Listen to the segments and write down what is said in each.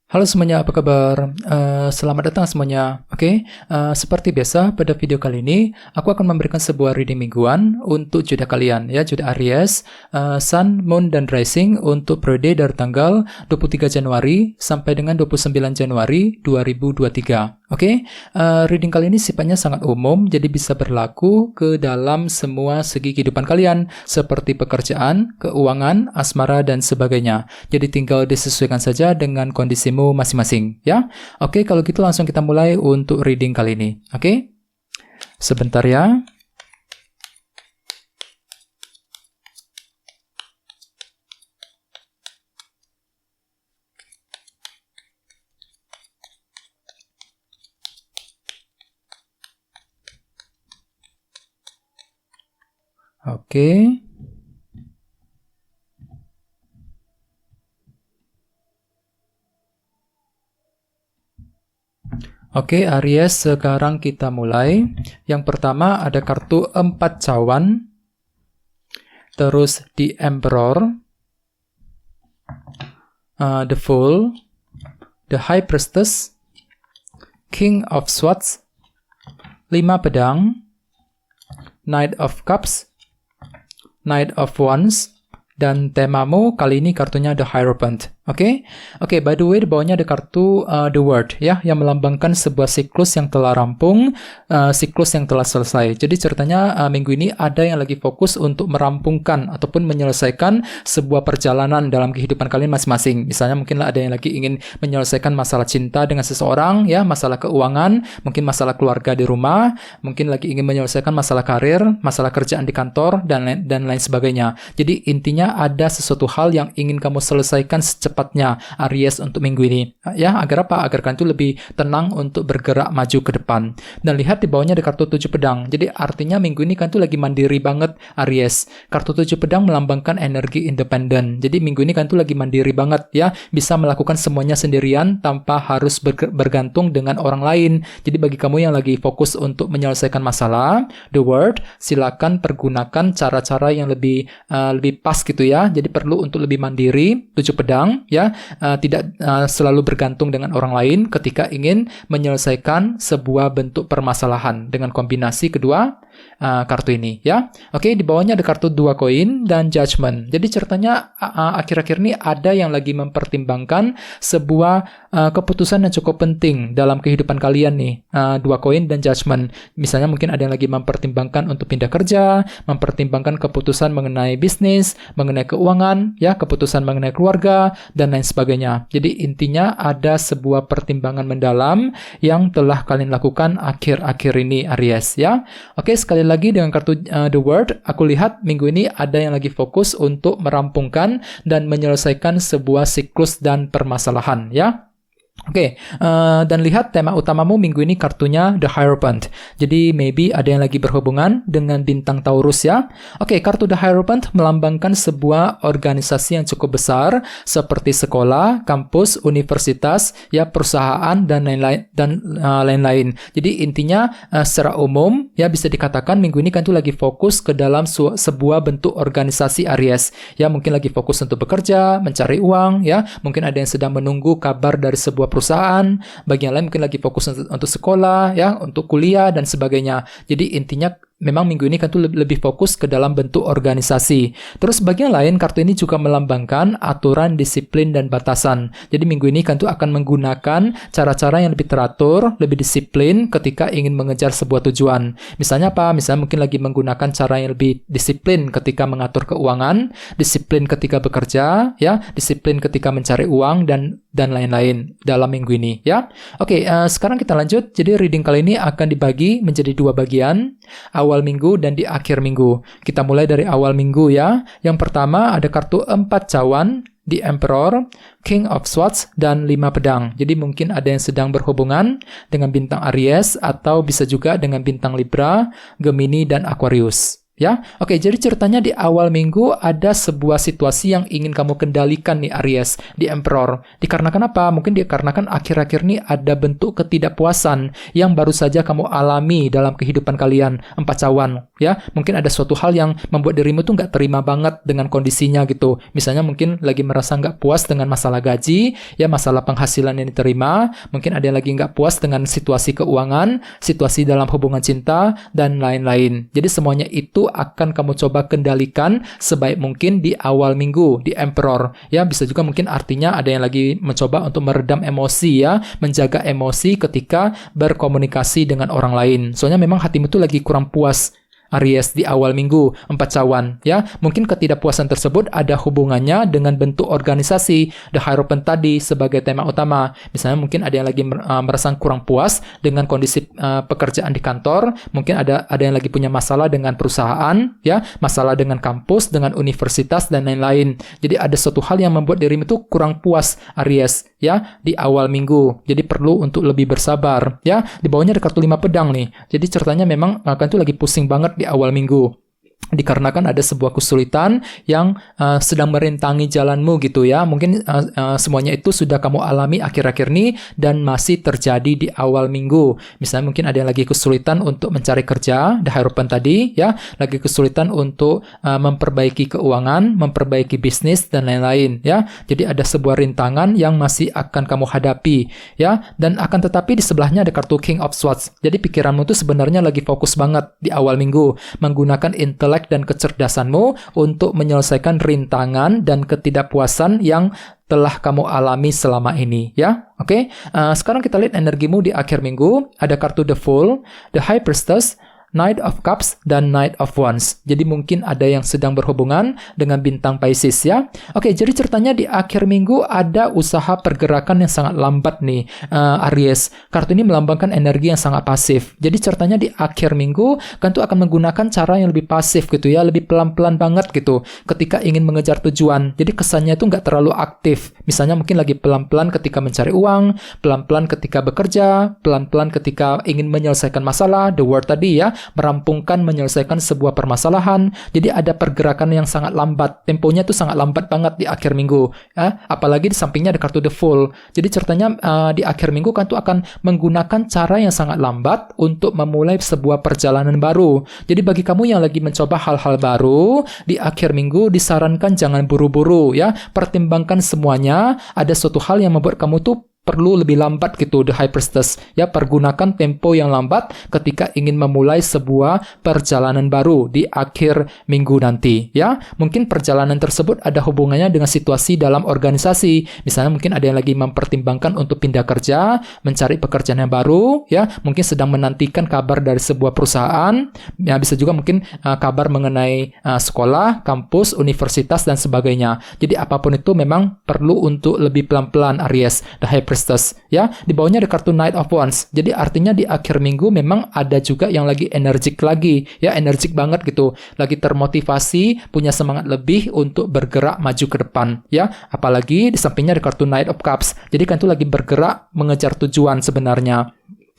Halo semuanya, apa kabar? Selamat datang semuanya. Oke, seperti biasa pada video kali ini aku akan memberikan sebuah reading mingguan untuk zodiak kalian ya, zodiak Aries, Sun, Moon, dan Rising untuk periode dari tanggal 23 Januari sampai dengan 29 Januari 2023. Oke, reading kali ini sifatnya sangat umum, jadi bisa berlaku ke dalam semua segi kehidupan kalian, seperti pekerjaan, keuangan, asmara, dan sebagainya. Jadi tinggal disesuaikan saja dengan kondisimu masing-masing, ya. Oke, kalau gitu langsung kita mulai untuk reading kali ini. Oke, sebentar ya. Oke. Oke, Aries, sekarang kita mulai. Yang pertama ada kartu 4 cawan, terus The Emperor, The Fool, The High Priestess, King of Swords, 5 pedang, Knight of Cups, Knight of Wands, dan temamu kali ini kartunya The Hierophant. Oke, by the way di bawahnya ada kartu The World ya, yang melambangkan sebuah siklus yang telah rampung, siklus yang telah selesai. Jadi ceritanya minggu ini ada yang lagi fokus untuk merampungkan ataupun menyelesaikan sebuah perjalanan dalam kehidupan kalian masing-masing. Misalnya mungkin ada yang lagi ingin menyelesaikan masalah cinta dengan seseorang ya, masalah keuangan, mungkin masalah keluarga di rumah, mungkin lagi ingin menyelesaikan masalah karir, masalah kerjaan di kantor, dan lain sebagainya. Jadi intinya ada sesuatu hal yang ingin kamu selesaikan secepatnya Aries untuk minggu ini ya, agar apa? Agar kalian tuh lebih tenang untuk bergerak maju ke depan. Dan lihat di bawahnya ada kartu 7 pedang. Jadi artinya minggu ini kalian tuh lagi mandiri banget Aries. Kartu 7 pedang melambangkan energi independen. Jadi minggu ini kalian tuh lagi mandiri banget ya, bisa melakukan semuanya sendirian tanpa harus bergantung dengan orang lain. Jadi bagi kamu yang lagi fokus untuk menyelesaikan masalah The World, silakan pergunakan cara-cara yang lebih pas gitu ya. Jadi perlu untuk lebih mandiri, 7 pedang ya, tidak selalu bergantung dengan orang lain ketika ingin menyelesaikan sebuah bentuk permasalahan dengan kombinasi kedua kartu ini ya. Oke, di bawahnya ada kartu 2 koin dan Judgment. Jadi ceritanya akhir-akhir ini ada yang lagi mempertimbangkan sebuah keputusan yang cukup penting dalam kehidupan kalian nih. 2 koin dan Judgment. Misalnya mungkin ada yang lagi mempertimbangkan untuk pindah kerja, mempertimbangkan keputusan mengenai bisnis, mengenai keuangan ya, keputusan mengenai keluarga, dan lain sebagainya. Jadi intinya ada sebuah pertimbangan mendalam yang telah kalian lakukan akhir-akhir ini Aries ya. Oke, sekali lagi dengan kartu The World, aku lihat minggu ini ada yang lagi fokus untuk merampungkan dan menyelesaikan sebuah siklus dan permasalahan ya. Oke, dan lihat tema utamamu minggu ini kartunya The Hierophant. Jadi maybe ada yang lagi berhubungan dengan bintang Taurus ya. Oke, kartu The Hierophant melambangkan sebuah organisasi yang cukup besar seperti sekolah, kampus, universitas, ya perusahaan dan lain-lain. Jadi intinya secara umum ya bisa dikatakan minggu ini kan tuh lagi fokus ke dalam sebuah bentuk organisasi Aries. Ya mungkin lagi fokus untuk bekerja, mencari uang ya. Mungkin ada yang sedang menunggu kabar dari sebuah perusahaan, bagian lain mungkin lagi fokus untuk sekolah ya, untuk kuliah dan sebagainya. Jadi intinya memang minggu ini kan tuh lebih fokus ke dalam bentuk organisasi. Terus bagian lain kartu ini juga melambangkan aturan, disiplin, dan batasan. Jadi minggu ini kan tuh akan menggunakan cara-cara yang lebih teratur, lebih disiplin ketika ingin mengejar sebuah tujuan. Misalnya apa? Misalnya mungkin lagi menggunakan cara yang lebih disiplin ketika mengatur keuangan, disiplin ketika bekerja, ya, disiplin ketika mencari uang, dan lain-lain dalam minggu ini ya. Oke, sekarang kita lanjut. Jadi reading kali ini akan dibagi menjadi 2 bagian, awal minggu dan di akhir minggu. Kita mulai dari awal minggu ya. Yang pertama ada kartu 4 cawan, The Emperor, King of Swords, dan 5 pedang. Jadi mungkin ada yang sedang berhubungan dengan bintang Aries atau bisa juga dengan bintang Libra, Gemini, dan Aquarius. Ya, oke, jadi ceritanya di awal minggu ada sebuah situasi yang ingin kamu kendalikan nih Aries, di Emperor. Dikarenakan apa? Mungkin dikarenakan akhir-akhir ini ada bentuk ketidakpuasan yang baru saja kamu alami dalam kehidupan kalian, empat cawan. Ya, mungkin ada suatu hal yang membuat dirimu tuh nggak terima banget dengan kondisinya gitu. Misalnya mungkin lagi merasa nggak puas dengan masalah gaji, ya masalah penghasilan yang diterima. Mungkin ada yang lagi nggak puas dengan situasi keuangan, situasi dalam hubungan cinta, dan lain-lain. Jadi semuanya itu akan kamu coba kendalikan sebaik mungkin di awal minggu, di Emperor. Ya, bisa juga mungkin artinya ada yang lagi mencoba untuk meredam emosi ya, menjaga emosi ketika berkomunikasi dengan orang lain. Soalnya memang hatimu tuh lagi kurang puas, Aries, di awal minggu, empat cawan, ya. Mungkin ketidakpuasan tersebut ada hubungannya dengan bentuk organisasi, the Hierophant tadi sebagai tema utama. Misalnya mungkin ada yang lagi merasa kurang puas dengan kondisi pekerjaan di kantor, mungkin ada yang lagi punya masalah dengan perusahaan, ya, masalah dengan kampus, dengan universitas, dan lain-lain. Jadi ada suatu hal yang membuat dirimu itu kurang puas, Aries, ya, di awal minggu. Jadi perlu untuk lebih bersabar, ya. Di bawahnya ada kartu 5 pedang nih. Jadi ceritanya memang kalian tuh lagi pusing banget di awal minggu. Dikarenakan ada sebuah kesulitan yang sedang merintangi jalanmu gitu ya. Mungkin semuanya itu sudah kamu alami akhir-akhir ini dan masih terjadi di awal minggu. Misalnya mungkin ada yang lagi kesulitan untuk mencari kerja, the Hierophant tadi ya, lagi kesulitan untuk memperbaiki keuangan, memperbaiki bisnis dan lain-lain ya. Jadi ada sebuah rintangan yang masih akan kamu hadapi ya, dan akan tetapi di sebelahnya ada kartu King of Swords. Jadi pikiranmu tuh sebenarnya lagi fokus banget di awal minggu menggunakan intelek dan kecerdasanmu untuk menyelesaikan rintangan dan ketidakpuasan yang telah kamu alami selama ini, ya. Oke. Sekarang kita lihat energimu di akhir minggu. Ada kartu The Fool, The High Priestess, Knight of Cups, dan Knight of Wands. Jadi mungkin ada yang sedang berhubungan dengan bintang Pisces ya. Oke, jadi ceritanya di akhir minggu ada usaha pergerakan yang sangat lambat nih, Aries. Kartu ini melambangkan energi yang sangat pasif. Jadi ceritanya di akhir minggu kan tuh akan menggunakan cara yang lebih pasif gitu ya, lebih pelan-pelan banget gitu ketika ingin mengejar tujuan. Jadi kesannya itu nggak terlalu aktif. Misalnya mungkin lagi pelan-pelan ketika mencari uang, pelan-pelan ketika bekerja, pelan-pelan ketika ingin menyelesaikan masalah, the word tadi ya, merampungkan, menyelesaikan sebuah permasalahan. Jadi ada pergerakan yang sangat lambat. Temponya itu sangat lambat banget di akhir minggu. Ya. Apalagi di sampingnya ada kartu The Fool. Jadi ceritanya di akhir minggu kan tuh akan menggunakan cara yang sangat lambat untuk memulai sebuah perjalanan baru. Jadi bagi kamu yang lagi mencoba hal-hal baru, di akhir minggu disarankan jangan buru-buru ya. Pertimbangkan semuanya. Ada suatu hal yang membuat kamu tuh perlu lebih lambat gitu, the High Priestess. Ya, pergunakan tempo yang lambat ketika ingin memulai sebuah perjalanan baru di akhir minggu nanti. Ya, mungkin perjalanan tersebut ada hubungannya dengan situasi dalam organisasi. Misalnya mungkin ada yang lagi mempertimbangkan untuk pindah kerja, mencari pekerjaan yang baru. Ya, mungkin sedang menantikan kabar dari sebuah perusahaan. Ya, bisa juga mungkin kabar mengenai sekolah, kampus, universitas, dan sebagainya. Jadi apapun itu memang perlu untuk lebih pelan-pelan, Aries, the High Priestess, ya. Di bawahnya ada kartu Knight of Wands. Jadi artinya di akhir minggu memang ada juga yang lagi energik lagi, ya, energik banget gitu. Lagi termotivasi, punya semangat lebih untuk bergerak maju ke depan, ya. Apalagi di sampingnya ada kartu Knight of Cups. Jadi kan itu lagi bergerak mengejar tujuan sebenarnya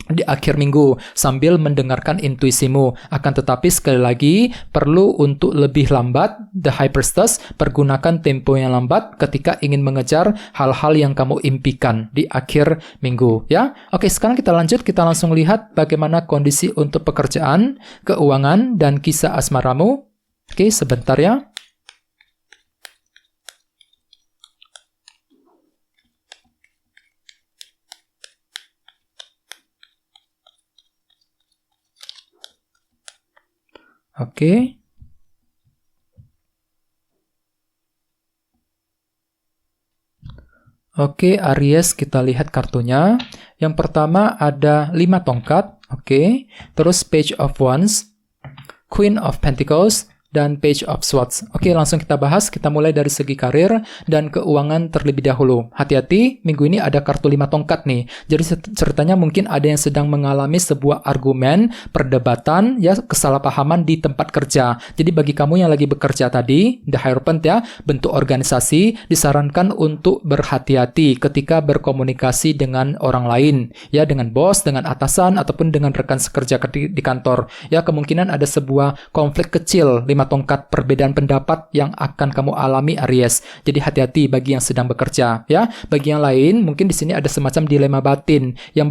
di akhir minggu sambil mendengarkan intuisimu. Akan tetapi sekali lagi perlu untuk lebih lambat, the High Priestess, pergunakan tempo yang lambat ketika ingin mengejar hal-hal yang kamu impikan di akhir minggu ya. Oke, sekarang kita lanjut, kita langsung lihat bagaimana kondisi untuk pekerjaan, keuangan, dan kisah asmaramu. Oke, sebentar ya. Oke. Oke, Aries, kita lihat kartunya. Yang pertama ada 5 tongkat, oke. Terus Page of Wands, Queen of Pentacles, dan Page of Swords. Oke, langsung kita bahas. Kita mulai dari segi karir dan keuangan terlebih dahulu. Hati-hati, minggu ini ada kartu 5 tongkat nih. Jadi ceritanya mungkin ada yang sedang mengalami sebuah argumen, perdebatan, ya kesalahpahaman di tempat kerja. Jadi bagi kamu yang lagi bekerja tadi, The Hierophant ya, bentuk organisasi, disarankan untuk berhati-hati ketika berkomunikasi dengan orang lain, ya dengan bos, dengan atasan, ataupun dengan rekan sekerja di kantor. Ya, kemungkinan ada sebuah konflik kecil, 5 tongkat perbedaan pendapat yang akan kamu alami Aries. Jadi hati-hati bagi yang sedang bekerja, ya. Bagi yang lain, mungkin di sini ada semacam dilema batin yang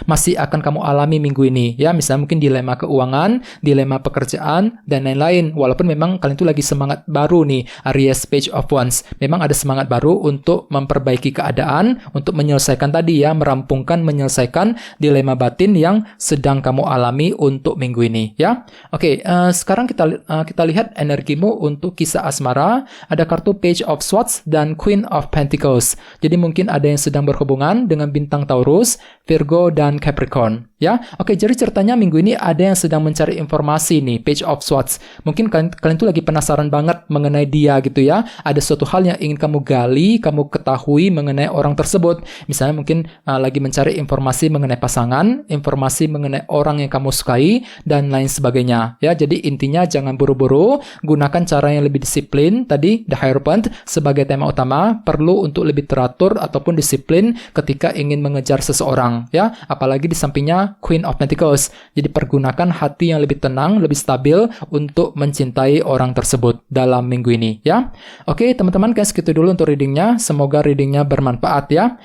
masih akan kamu alami minggu ini, ya. Misalnya mungkin dilema keuangan, dilema pekerjaan, dan lain-lain. Walaupun memang kalian itu lagi semangat baru nih, Aries Page of Wands. Memang ada semangat baru untuk memperbaiki keadaan, untuk menyelesaikan tadi ya, menyelesaikan dilema batin yang sedang kamu alami untuk minggu ini, ya. Oke, sekarang kita lihat energimu untuk kisah asmara. Ada kartu Page of Swords dan Queen of Pentacles. Jadi mungkin ada yang sedang berhubungan dengan bintang Taurus, Virgo, dan Capricorn, ya. Oke, jadi ceritanya minggu ini ada yang sedang mencari informasi nih, Page of Swords. Mungkin kalian tuh lagi penasaran banget mengenai dia gitu ya. Ada suatu hal yang ingin kamu gali, kamu ketahui mengenai orang tersebut. Misalnya mungkin lagi mencari informasi mengenai pasangan, informasi mengenai orang yang kamu sukai, dan lain sebagainya, ya. Jadi intinya jangan buru-buru, gunakan cara yang lebih disiplin. Tadi The Hierophant sebagai tema utama perlu untuk lebih teratur ataupun disiplin ketika ingin mengejar seseorang, ya. Apalagi di sampingnya Queen of Pentacles. Jadi pergunakan hati yang lebih tenang, lebih stabil untuk mencintai orang tersebut dalam minggu ini, ya. Oke, teman-teman, guys, segitu dulu untuk readingnya. Semoga readingnya bermanfaat, ya.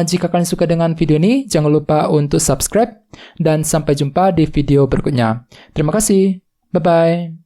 Jika kalian suka dengan video ini, jangan lupa untuk subscribe dan sampai jumpa di video berikutnya. Terima kasih. Bye-bye.